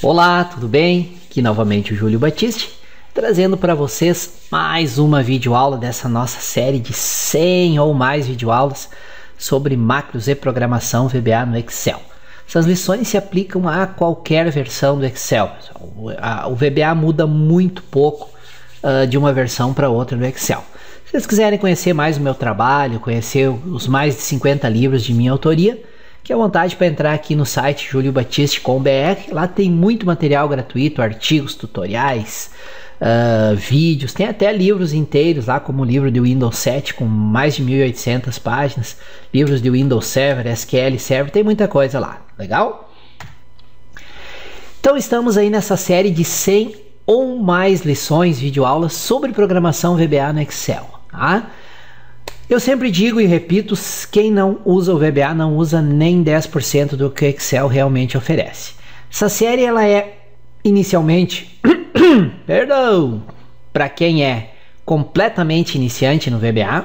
Olá, tudo bem? Aqui novamente o Júlio Batiste, trazendo para vocês mais uma videoaula dessa nossa série de 100 ou mais videoaulas sobre macros e programação VBA no Excel. Essas lições se aplicam a qualquer versão do Excel. O VBA muda muito pouco de uma versão para outra do Excel. Se vocês quiserem conhecer mais o meu trabalho, conhecer os mais de 50 livros de minha autoria, fique à vontade para entrar aqui no site juliobatiste.com.br. Lá tem muito material gratuito, artigos, tutoriais, vídeos, tem até livros inteiros lá, como o livro de Windows 7 com mais de 1.800 páginas, livros de Windows Server, SQL Server, tem muita coisa lá, legal? Então estamos aí nessa série de 100 ou mais lições, videoaulas sobre programação VBA no Excel, tá? Eu sempre digo e repito, quem não usa o VBA não usa nem 10% do que o Excel realmente oferece. Essa série ela é inicialmente, perdão, para quem é completamente iniciante no VBA.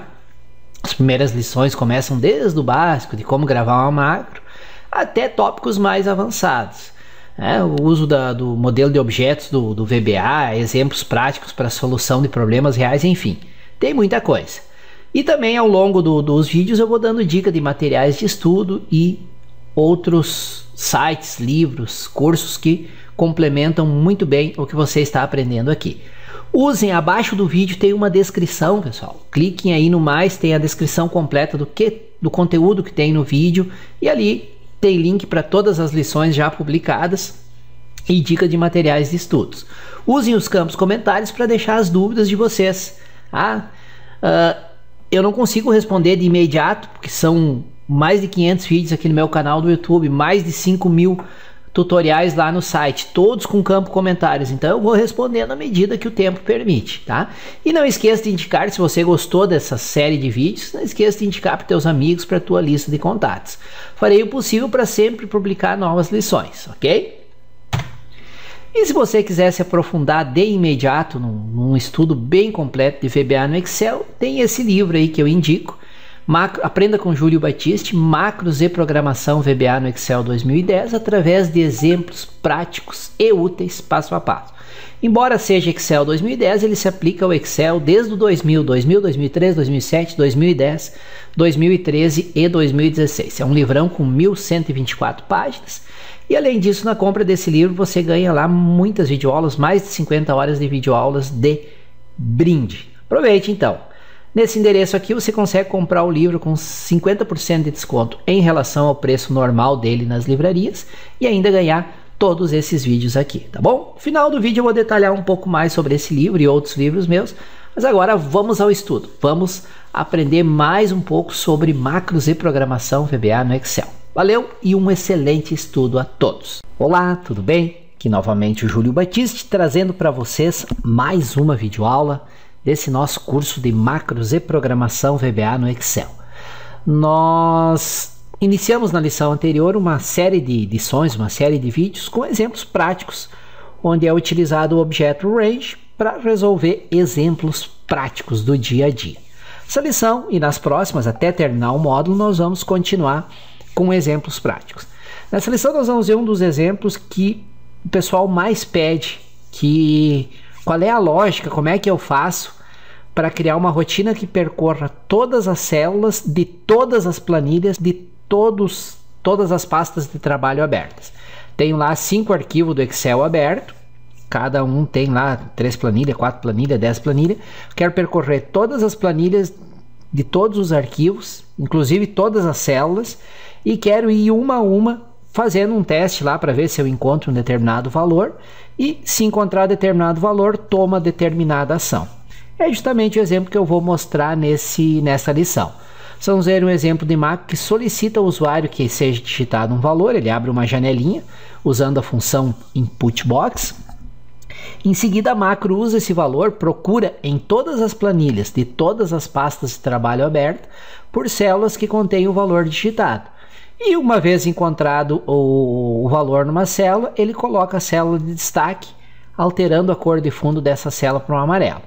As primeiras lições começam desde o básico, de como gravar uma macro, até tópicos mais avançados. O uso do modelo de objetos do VBA, exemplos práticos para solução de problemas reais, enfim, tem muita coisa. E também ao longo dos vídeos eu vou dando dica de materiais de estudo e outros sites, livros, cursos que complementam muito bem o que você está aprendendo aqui. Usem, abaixo do vídeo tem uma descrição, pessoal. Cliquem aí no mais, tem a descrição completa do conteúdo que tem no vídeo. E ali tem link para todas as lições já publicadas e dica de materiais de estudos. Usem os campos comentários para deixar as dúvidas de vocês. Eu não consigo responder de imediato, porque são mais de 500 vídeos aqui no meu canal do YouTube, mais de 5.000 tutoriais lá no site, todos com campo comentários. Então eu vou respondendo à medida que o tempo permite, tá? E não esqueça de indicar, se você gostou dessa série de vídeos, não esqueça de indicar para teus amigos, para a tua lista de contatos. Farei o possível para sempre publicar novas lições, ok? E se você quiser se aprofundar de imediato num estudo bem completo de VBA no Excel, tem esse livro aí que eu indico, Aprenda com Júlio Batiste, Macros e Programação VBA no Excel 2010, através de exemplos práticos e úteis passo a passo. Embora seja Excel 2010, ele se aplica ao Excel desde o 2000, 2003, 2007, 2010, 2013 e 2016. É um livrão com 1.124 páginas. E além disso, na compra desse livro você ganha lá muitas videoaulas, mais de 50 horas de videoaulas de brinde. Aproveite então. Nesse endereço aqui você consegue comprar o livro com 50% de desconto em relação ao preço normal dele nas livrarias e ainda ganhar todos esses vídeos aqui, tá bom? No final do vídeo eu vou detalhar um pouco mais sobre esse livro e outros livros meus, mas agora vamos ao estudo. Vamos aprender mais um pouco sobre macros e programação VBA no Excel. Valeu e um excelente estudo a todos. Olá, tudo bem? Aqui novamente o Júlio Batiste trazendo para vocês mais uma videoaula desse nosso curso de macros e programação VBA no Excel. Nós iniciamos na lição anterior uma série de lições, uma série de vídeos com exemplos práticos, onde é utilizado o objeto range para resolver exemplos práticos do dia a dia. Essa lição e nas próximas, até terminar o módulo, nós vamos continuar com exemplos práticos. Nessa lição nós vamos ver um dos exemplos que o pessoal mais pede, qual é a lógica, como é que eu faço para criar uma rotina que percorra todas as células de todas as planilhas de todas as pastas de trabalho abertas. Tenho lá 5 arquivos do Excel aberto, cada um tem lá 3 planilhas, 4 planilhas, 10 planilhas. Quero percorrer todas as planilhas de todos os arquivos, inclusive todas as células, e quero ir uma a uma fazendo um teste lá para ver se eu encontro um determinado valor, e se encontrar determinado valor, toma determinada ação. É justamente o exemplo que eu vou mostrar nessa lição. Vamos ver um exemplo de macro que solicita ao usuário que seja digitado um valor. Ele abre uma janelinha usando a função inputBox. Em seguida a macro usa esse valor, procura em todas as planilhas de todas as pastas de trabalho aberto por células que contêm o valor digitado. E uma vez encontrado o valor numa célula, ele coloca a célula de destaque, alterando a cor de fundo dessa célula para um amarelo.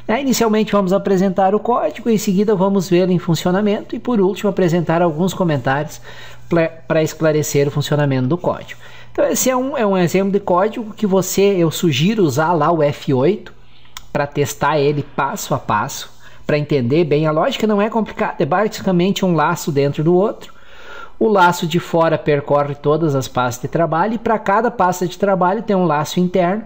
Inicialmente vamos apresentar o código, em seguida vamos vê-lo em funcionamento e por último apresentar alguns comentários para esclarecer o funcionamento do código. Então esse é um exemplo de código que eu sugiro usar lá o F8 para testar ele passo a passo, para entender bem. A lógica não é complicada, é basicamente um laço dentro do outro. O laço de fora percorre todas as pastas de trabalho e para cada pasta de trabalho tem um laço interno,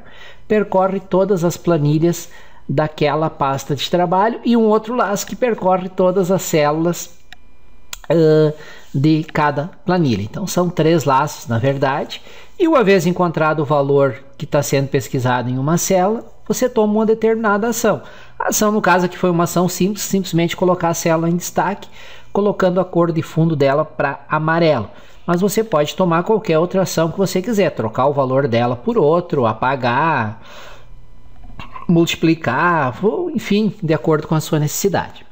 percorre todas as planilhas daquela pasta de trabalho e um outro laço que percorre todas as células de cada planilha. Então são 3 laços na verdade, e uma vez encontrado o valor que está sendo pesquisado em uma célula, você toma uma determinada ação. A ação no caso aqui foi uma ação simples, simplesmente colocar a célula em destaque, colocando a cor de fundo dela para amarelo. Mas você pode tomar qualquer outra ação que você quiser, trocar o valor dela por outro, apagar, multiplicar, enfim, de acordo com a sua necessidade.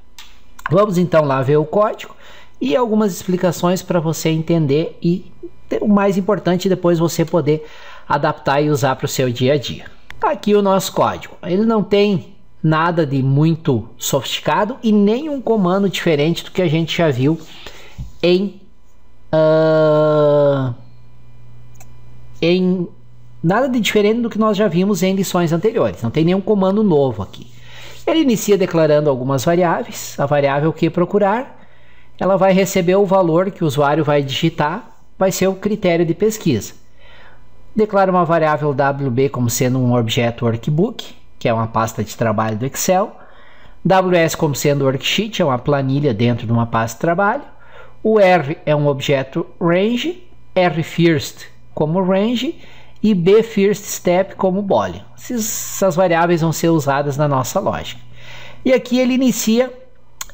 Vamos então lá ver o código e algumas explicações para você entender e o mais importante depois você poder adaptar e usar para o seu dia a dia. Aqui o nosso código, ele não tem nada de muito sofisticado e nenhum comando diferente do que a gente já viu em nada de diferente do que nós já vimos em lições anteriores. Não tem nenhum comando novo aqui. Ele inicia declarando algumas variáveis. A variável que procurar, ela vai receber o valor que o usuário vai digitar, vai ser o critério de pesquisa. Declara uma variável WB como sendo um objeto workbook, que é uma pasta de trabalho do Excel. WS como sendo worksheet, é uma planilha dentro de uma pasta de trabalho. O R é um objeto range, R first como range e B first step como boolean. Essas variáveis vão ser usadas na nossa lógica. E aqui ele inicia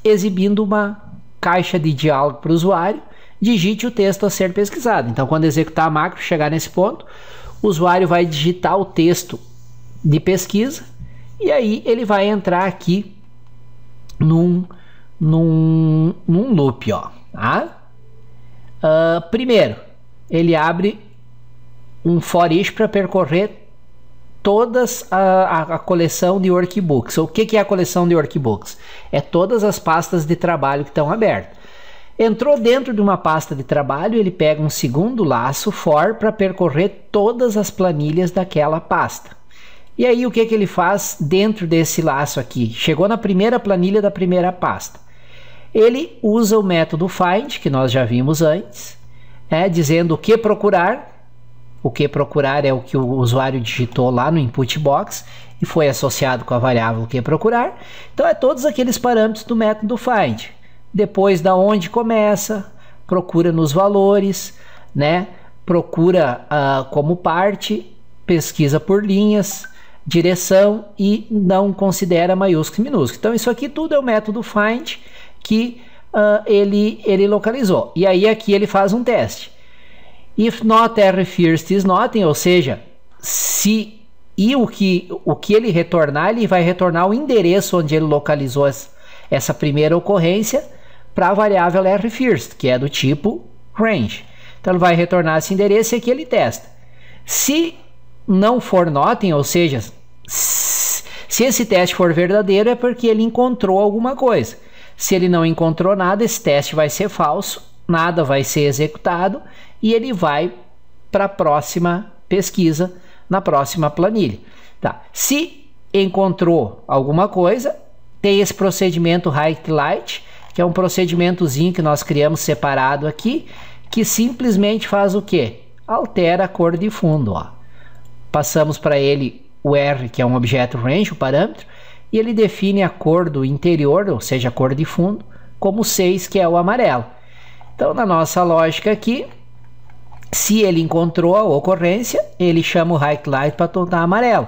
exibindo uma caixa de diálogo para o usuário, digite o texto a ser pesquisado. Então quando executar a macro, chegar nesse ponto, o usuário vai digitar o texto de pesquisa e aí ele vai entrar aqui num loop, ó. Tá? Primeiro, ele abre um for each para percorrer todas a coleção de workbooks. O que é a coleção de workbooks? É todas as pastas de trabalho que estão abertas. Entrou dentro de uma pasta de trabalho, ele pega um segundo laço for para percorrer todas as planilhas daquela pasta. E aí o que ele faz dentro desse laço aqui? Chegou na primeira planilha da primeira pasta. Ele usa o método find, que nós já vimos antes, dizendo o que procurar. O que procurar é o que o usuário digitou lá no input box e foi associado com a variável o que procurar. Então é todos aqueles parâmetros do método find. Depois da onde começa, procura nos valores, né? Procura como parte, pesquisa por linhas, direção e não considera maiúsculo e minúsculo. Então isso aqui tudo é o método find que ele localizou. E aí aqui ele faz um teste. If not R first is not, ou seja, se o que ele retornar, ele vai retornar o endereço onde ele localizou essa primeira ocorrência para a variável R first, que é do tipo range. Então ele vai retornar esse endereço e aqui ele testa. Se não for not, ou seja, se esse teste for verdadeiro é porque ele encontrou alguma coisa. Se ele não encontrou nada, esse teste vai ser falso, nada vai ser executado e ele vai para a próxima pesquisa na próxima planilha. Tá. Se encontrou alguma coisa, tem esse procedimento highlight, que é um procedimentozinho que nós criamos separado aqui, que simplesmente faz o quê? Altera a cor de fundo. Ó. Passamos para ele o R, que é um objeto range, o parâmetro, e ele define a cor do interior, ou seja, a cor de fundo, como 6, que é o amarelo. Então, na nossa lógica aqui, se ele encontrou a ocorrência, ele chama o highlight para tornar amarelo.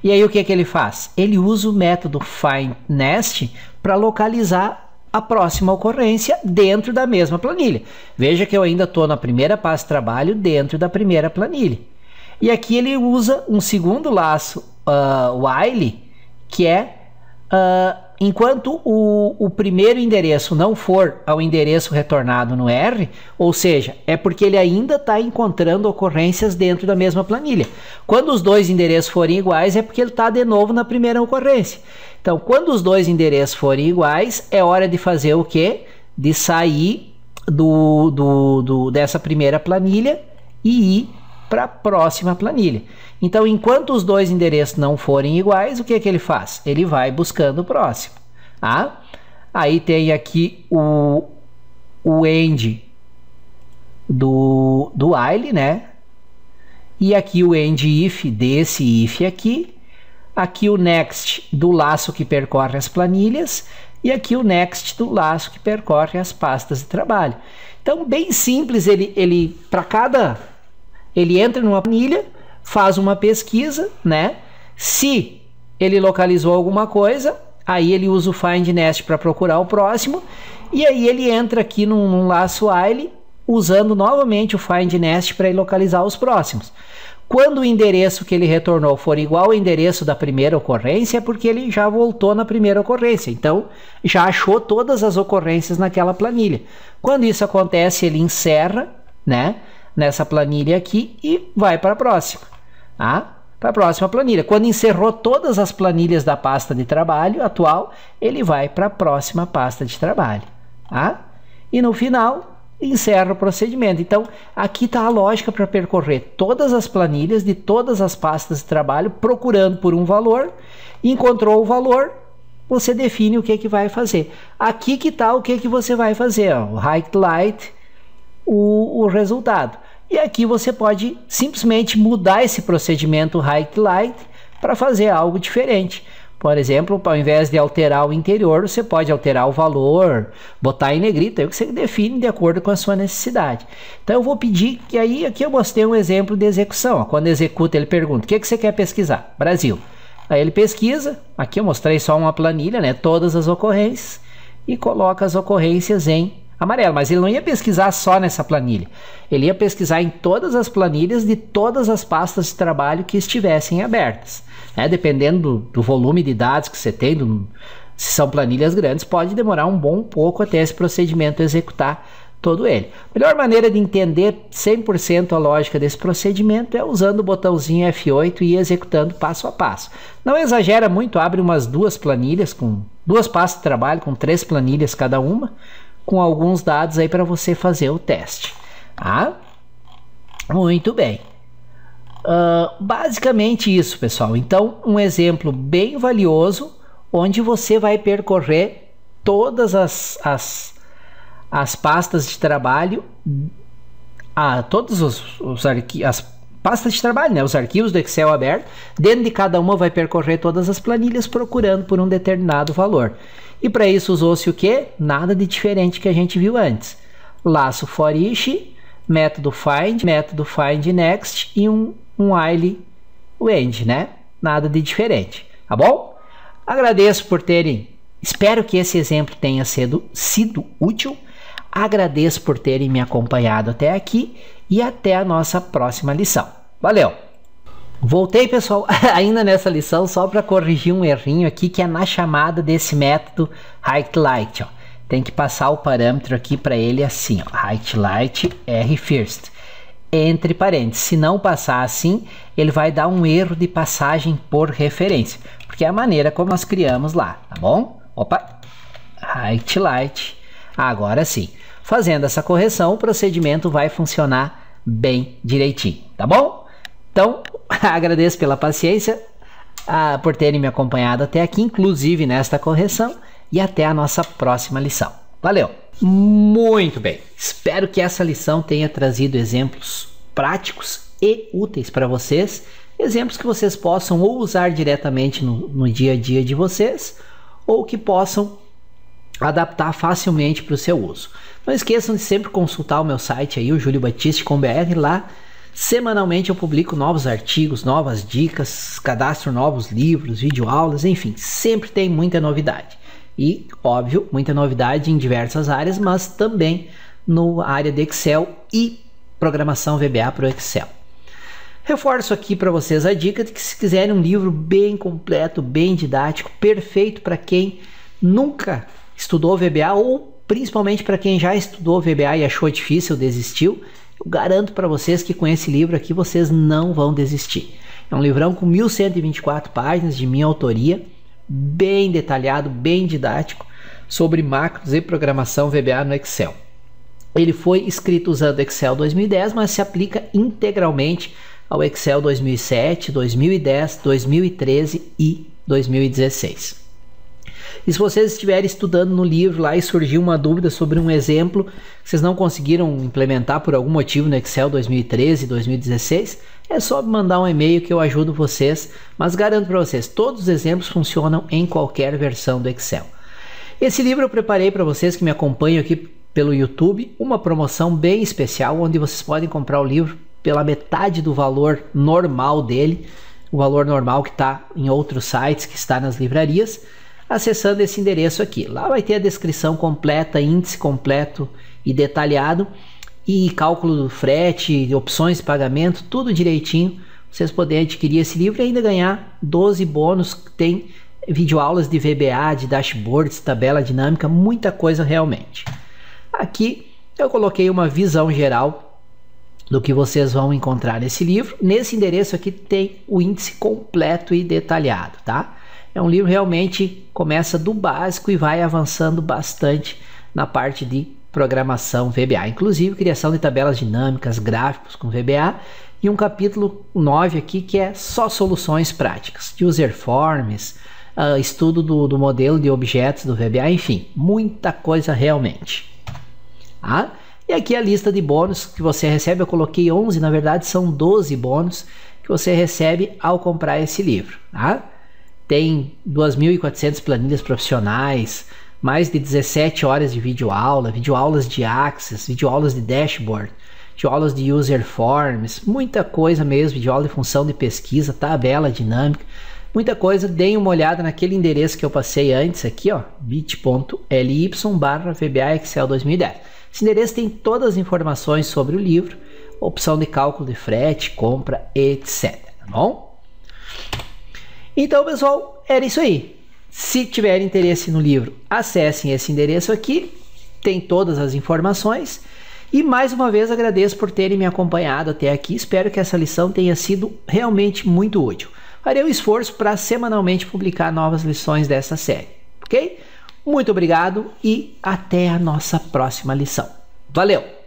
E aí o que ele faz? Ele usa o método findNest para localizar a próxima ocorrência dentro da mesma planilha. Veja que eu ainda estou na primeira pasta de trabalho dentro da primeira planilha. E aqui ele usa um segundo laço while, que é enquanto o primeiro endereço não for ao endereço retornado no R, ou seja, é porque ele ainda está encontrando ocorrências dentro da mesma planilha. Quando os dois endereços forem iguais, é porque ele está de novo na primeira ocorrência. Então, quando os dois endereços forem iguais, é hora de fazer o quê? De sair dessa primeira planilha e ir para a próxima planilha. Então, enquanto os dois endereços não forem iguais, o que ele faz? Ele vai buscando o próximo. Tá? Aí tem aqui o end do while, né? E aqui o end if desse if aqui. Aqui o next do laço que percorre as planilhas. E aqui o next do laço que percorre as pastas de trabalho. Então, bem simples, ele entra numa planilha, faz uma pesquisa, né? Se ele localizou alguma coisa, aí ele usa o find nest para procurar o próximo, e aí ele entra aqui num laço while, usando novamente o find nest para localizar os próximos. Quando o endereço que ele retornou for igual ao endereço da primeira ocorrência, é porque ele já voltou na primeira ocorrência. Então, já achou todas as ocorrências naquela planilha. Quando isso acontece, ele encerra, né, nessa planilha aqui e vai para a próxima. Tá? Para a próxima planilha. Quando encerrou todas as planilhas da pasta de trabalho atual, ele vai para a próxima pasta de trabalho. Tá? E no final, encerra o procedimento. Então, aqui está a lógica para percorrer todas as planilhas de todas as pastas de trabalho, procurando por um valor. Encontrou o valor, você define o que vai fazer. Aqui que está o que você vai fazer. Ó, o highlight, o resultado. E aqui você pode simplesmente mudar esse procedimento highlight para fazer algo diferente. Por exemplo, ao invés de alterar o interior, você pode alterar o valor, botar em negrito, aí o que você define de acordo com a sua necessidade. Então eu vou pedir que aí, aqui eu mostrei um exemplo de execução. Ó, quando executa, ele pergunta, o que você quer pesquisar? Brasil. Aí ele pesquisa, aqui eu mostrei só uma planilha, né, todas as ocorrências, e coloca as ocorrências em amarelo, mas ele não ia pesquisar só nessa planilha. Ele ia pesquisar em todas as planilhas de todas as pastas de trabalho que estivessem abertas. Dependendo do volume de dados que você tem, se são planilhas grandes, pode demorar um bom pouco até esse procedimento executar todo ele. A melhor maneira de entender 100% a lógica desse procedimento é usando o botãozinho F8 e ir executando passo a passo. Não exagera muito, abre umas duas planilhas, com duas pastas de trabalho, com 3 planilhas cada uma, com alguns dados aí para você fazer o teste. Tá? Muito bem. Basicamente isso, pessoal. Então, um exemplo bem valioso, onde você vai percorrer todas as pastas de trabalho, todos as pastas de trabalho, né? Os arquivos do Excel abertos. Dentro de cada uma vai percorrer todas as planilhas procurando por um determinado valor. E para isso usou-se o quê? Nada de diferente que a gente viu antes. Laço for each, método find next e um while end, né? Nada de diferente, tá bom? Agradeço por terem, espero que esse exemplo tenha sido útil. Agradeço por terem me acompanhado até aqui e até a nossa próxima lição. Valeu! Voltei, pessoal, ainda nessa lição, só para corrigir um errinho aqui, que é na chamada desse método highlight, ó. Tem que passar o parâmetro aqui para ele assim, ó, highlight R first, entre parênteses. Se não passar assim, ele vai dar um erro de passagem por referência, porque é a maneira como nós criamos lá, tá bom? Opa, highlight, agora sim. Fazendo essa correção, o procedimento vai funcionar bem direitinho, tá bom? Então, agradeço pela paciência, por terem me acompanhado até aqui, inclusive nesta correção, e até a nossa próxima lição. Valeu! Muito bem! Espero que essa lição tenha trazido exemplos práticos e úteis para vocês, exemplos que vocês possam ou usar diretamente no dia a dia de vocês, ou que possam adaptar facilmente para o seu uso. Não esqueçam de sempre consultar o meu site aí, o juliobatiste.com.br. Lá semanalmente eu publico novos artigos, novas dicas, cadastro novos livros, videoaulas, enfim, sempre tem muita novidade. E, óbvio, muita novidade em diversas áreas, mas também na área de Excel e programação VBA para o Excel. Reforço aqui para vocês a dica de que, se quiserem um livro bem completo, bem didático, perfeito para quem nunca estudou VBA ou principalmente para quem já estudou VBA e achou difícil, desistiu, eu garanto para vocês que com esse livro aqui vocês não vão desistir. É um livrão com 1124 páginas de minha autoria, bem detalhado, bem didático, sobre macros e programação VBA no Excel. ele foi escrito usando Excel 2010, mas se aplica integralmente ao Excel 2007, 2010, 2013 e 2016. E se vocês estiverem estudando no livro lá e surgiu uma dúvida sobre um exemplo que vocês não conseguiram implementar por algum motivo no Excel 2013 e 2016, é só mandar um e-mail que eu ajudo vocês, mas garanto para vocês, todos os exemplos funcionam em qualquer versão do Excel. Esse livro eu preparei para vocês que me acompanham aqui pelo YouTube, uma promoção bem especial, onde vocês podem comprar o livro pela metade do valor normal dele, o valor normal que está em outros sites, que está nas livrarias, acessando esse endereço aqui. Lá vai ter a descrição completa, índice completo e detalhado, e cálculo do frete, opções de pagamento, tudo direitinho. Vocês podem adquirir esse livro e ainda ganhar 12 bônus, que tem videoaulas de VBA, de dashboards, tabela dinâmica, muita coisa realmente. Aqui eu coloquei uma visão geral do que vocês vão encontrar nesse livro. Nesse endereço aqui tem o índice completo e detalhado, tá? É um livro realmente começa do básico e vai avançando bastante na parte de programação VBA, inclusive criação de tabelas dinâmicas, gráficos com VBA, e um capítulo 9 aqui que é só soluções práticas, user forms, estudo do modelo de objetos do VBA, enfim, muita coisa realmente. Ah, e aqui a lista de bônus que você recebe, eu coloquei 11, na verdade são 12 bônus que você recebe ao comprar esse livro. Tá? Tem 2.400 planilhas profissionais, mais de 17 horas de videoaula, videoaulas de Access, videoaulas de dashboard, videoaulas de user forms, muita coisa mesmo, videoaula de função de pesquisa, tabela dinâmica, muita coisa. Deem uma olhada naquele endereço que eu passei antes aqui, ó, bit.ly/VBA Excel 2010. Esse endereço tem todas as informações sobre o livro, opção de cálculo de frete, compra, etc. Tá bom? Então, pessoal, era isso aí. Se tiver interesse no livro, acessem esse endereço aqui, tem todas as informações. E mais uma vez agradeço por terem me acompanhado até aqui. Espero que essa lição tenha sido realmente muito útil. Farei um esforço para semanalmente publicar novas lições dessa série, ok? Muito obrigado e até a nossa próxima lição. Valeu!